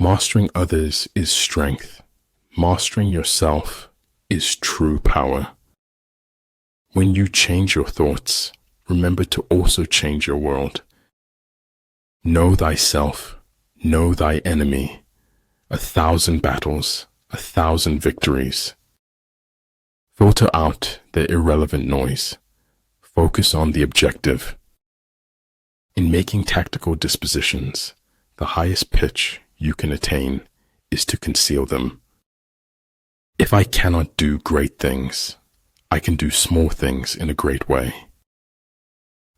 Mastering others is strength. Mastering yourself is true power. When you change your thoughts, remember to also change your world. Know thyself, know thy enemy. 1,000 battles, 1,000 victories. Filter out the irrelevant noise. Focus on the objective. In making tactical dispositions, the highest pitch you can attain is to conceal them. If I cannot do great things, I can do small things in a great way.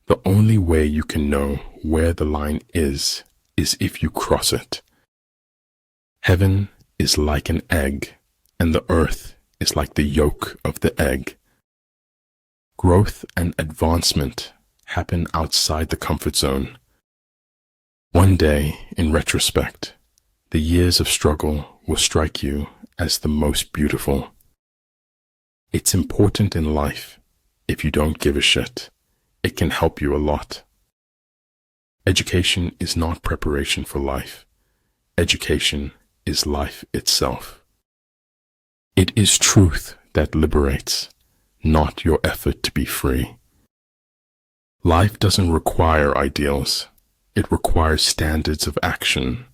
The only way you can know where the line is if you cross it. Heaven is like an egg, and the earth is like the yolk of the egg. Growth and advancement happen outside the comfort zone. One day, in retrospect, the years of struggle will strike you as the most beautiful. It's important in life. If you don't give a shit, it can help you a lot. Education is not preparation for life. Education is life itself. It is truth that liberates, not your effort to be free. Life doesn't require ideals. It requires standards of action.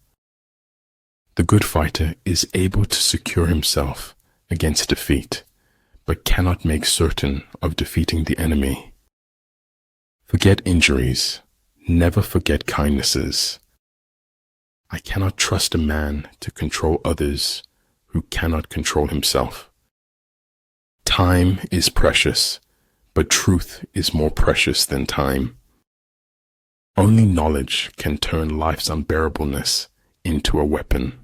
The good fighter is able to secure himself against defeat, but cannot make certain of defeating the enemy. Forget injuries. Never forget kindnesses. I cannot trust a man to control others who cannot control himself. Time is precious, but truth is more precious than time. Only knowledge can turn life's unbearableness into a weapon.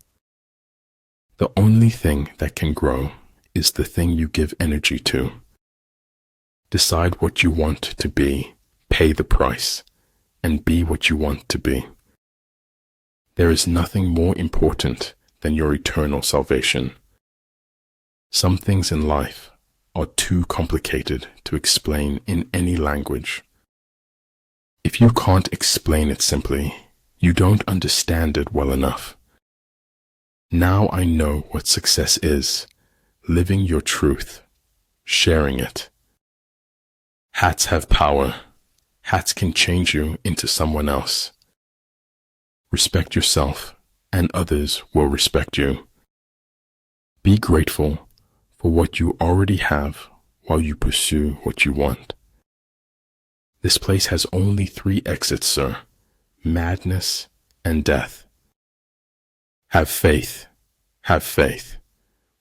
The only thing that can grow is the thing you give energy to. Decide what you want to be, pay the price, and be what you want to be. There is nothing more important than your eternal salvation. Some things in life are too complicated to explain in any language. If you can't explain it simply, you don't understand it well enough. Now I know what success is: living your truth, sharing it. Hats have power. Hats can change you into someone else. Respect yourself, and others will respect you. Be grateful for what you already have while you pursue what you want. This place has only 3 exits, sir: madness and death. Have faith. Have faith.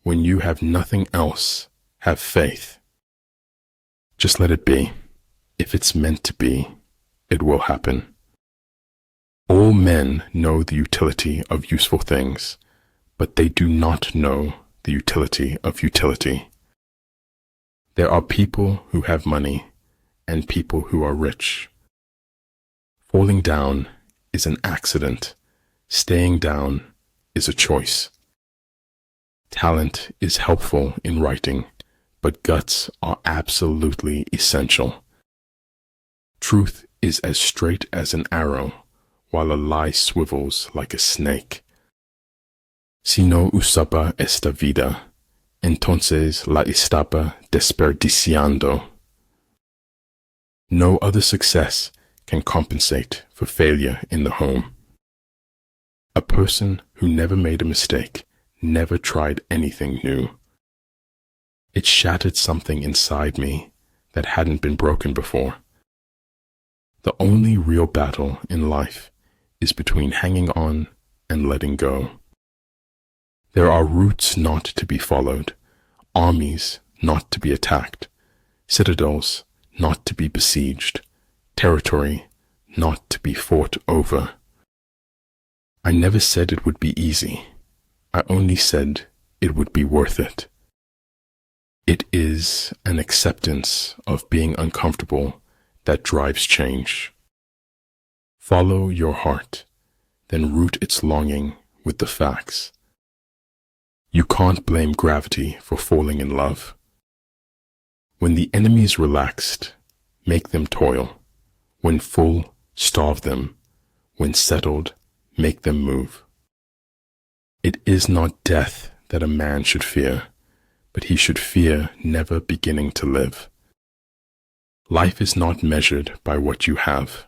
When you have nothing else, have faith. Just let it be. If it's meant to be, it will happen. All men know the utility of useful things, but they do not know the utility of utility. There are people who have money and people who are rich. Falling down is an accident. Staying down is a choice. Talent is helpful in writing, but guts are absolutely essential. Truth is as straight as an arrow, while a lie swivels like a snake. Si no usaba esta vida, entonces la estaba desperdiciando. No other success can compensate for failure in the home. A person who never made a mistake never tried anything new. It shattered something inside me that hadn't been broken before. The only real battle in life is between hanging on and letting go. There are routes not to be followed, armies not to be attacked, citadels not to be besieged, territory not to be fought over. I never said it would be easy. I only said it would be worth it. It is an acceptance of being uncomfortable that drives change. Follow your heart, then root its longing with the facts. You can't blame gravity for falling in love. When the enemy is relaxed, make them toil. When full, starve them. When settled, make them move. It is not death that a man should fear, but he should fear never beginning to live. Life is not measured by what you have.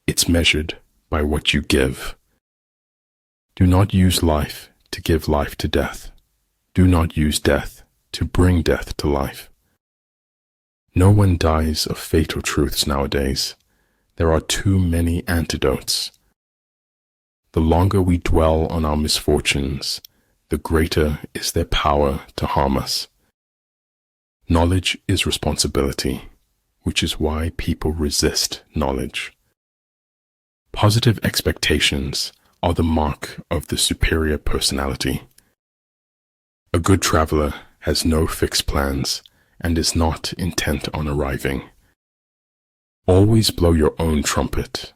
It's measured by what you give. Do not use life to give life to death. Do not use death to bring death to life. No one dies of fatal truths nowadays. There are too many antidotes. The longer we dwell on our misfortunes, the greater is their power to harm us. Knowledge is responsibility, which is why people resist knowledge. Positive expectations are the mark of the superior personality. A good traveler has no fixed plans and is not intent on arriving. Always blow your own trumpet.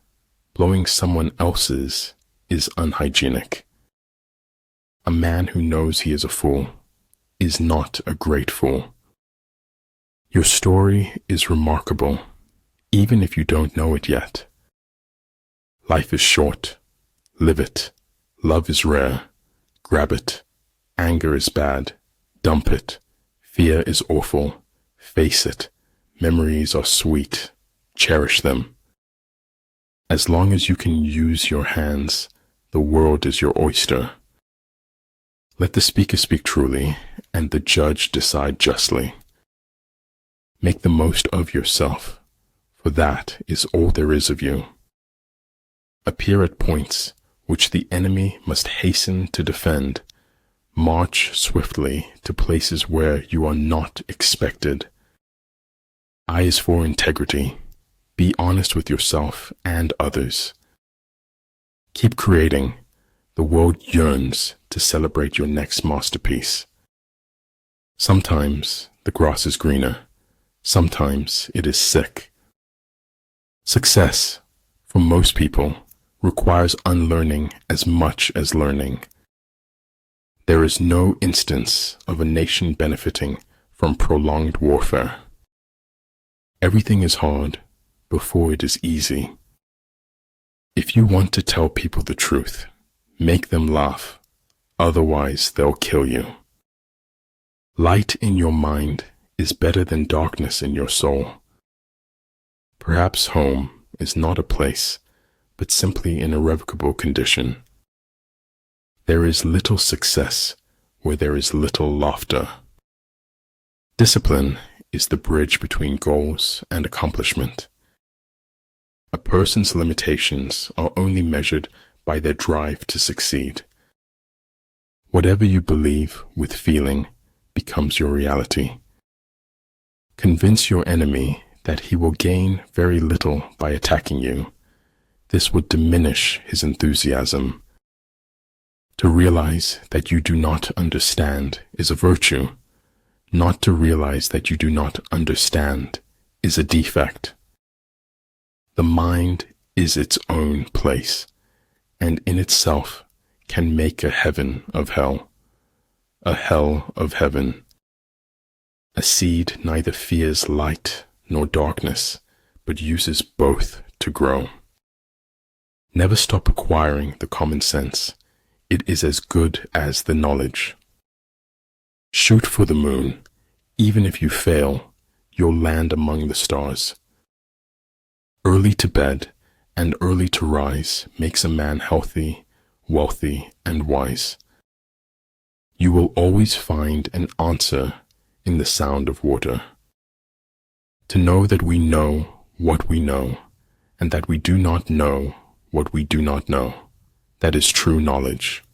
Blowing someone else's is unhygienic. A man who knows he is a fool is not a great fool. Your story is remarkable, even if you don't know it yet. Life is short. Live it. Love is rare. Grab it. Anger is bad. Dump it. Fear is awful. Face it. Memories are sweet. Cherish them. As long as you can use your hands, the world is your oyster. Let the speaker speak truly, and the judge decide justly. Make the most of yourself, for that is all there is of you. Appear at points which the enemy must hasten to defend. March swiftly to places where you are not expected. I is for integrity. Be honest with yourself and others. Keep creating. The world yearns to celebrate your next masterpiece. Sometimes the grass is greener. Sometimes it is sick. Success, for most people, requires unlearning as much as learning. There is no instance of a nation benefiting from prolonged warfare. Everything is hard before it is easy. If you want to tell people the truth, make them laugh, otherwise they'll kill you. Light in your mind is better than darkness in your soul. Perhaps home is not a place, but simply an irrevocable condition. There is little success where there is little laughter. Discipline is the bridge between goals and accomplishment. A person's limitations are only measured by their drive to succeed. Whatever you believe with feeling becomes your reality. Convince your enemy that he will gain very little by attacking you. This would diminish his enthusiasm. To realize that you do not understand is a virtue. Not to realize that you do not understand is a defect. The mind is its own place, and in itself can make a heaven of hell, a hell of heaven. A seed neither fears light nor darkness, but uses both to grow. Never stop acquiring the common sense. It is as good as the knowledge. Shoot for the moon. Even if you fail, you'll land among the stars. Early to bed and early to rise makes a man healthy, wealthy, and wise. You will always find an answer in the sound of water. To know that we know what we know, and that we do not know what we do not know, that is true knowledge.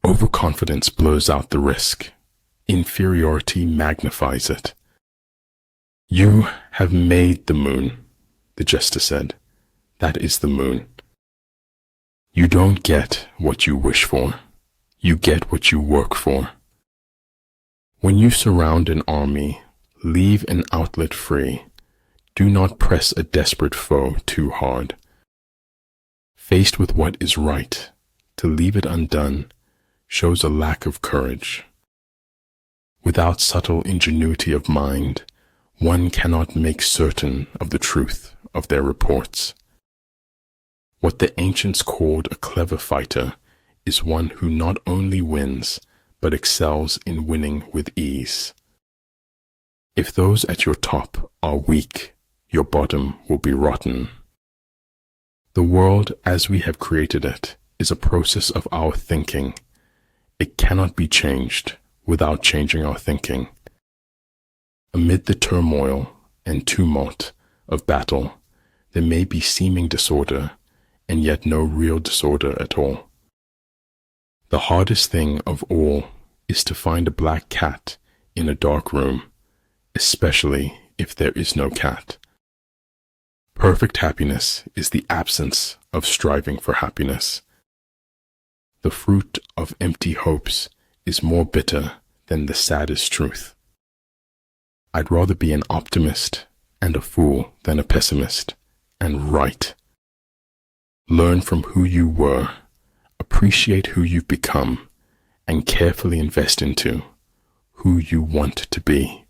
Overconfidence blurs out the risk. Inferiority magnifies it. You have made the moon, the jester said. That is the moon. You don't get what you wish for. You get what you work for. When you surround an army, leave an outlet free. Do not press a desperate foe too hard. Faced with what is right, to leave it undone shows a lack of courage. Without subtle ingenuity of mind, one cannot make certain of the truth of their reports. What the ancients called a clever fighter is one who not only wins, but excels in winning with ease. If those at your top are weak, your bottom will be rotten. The world as we have created it is a process of our thinking. It cannot be changed without changing our thinking. Amid the turmoil and tumult of battle, there may be seeming disorder, and yet no real disorder at all. The hardest thing of all is to find a black cat in a dark room, especially if there is no cat. Perfect happiness is the absence of striving for happiness. The fruit of empty hopes is more bitter than the saddest truth. I'd rather be an optimist and a fool than a pessimist, and right. Learn from who you were, appreciate who you've become, and carefully invest into who you want to be.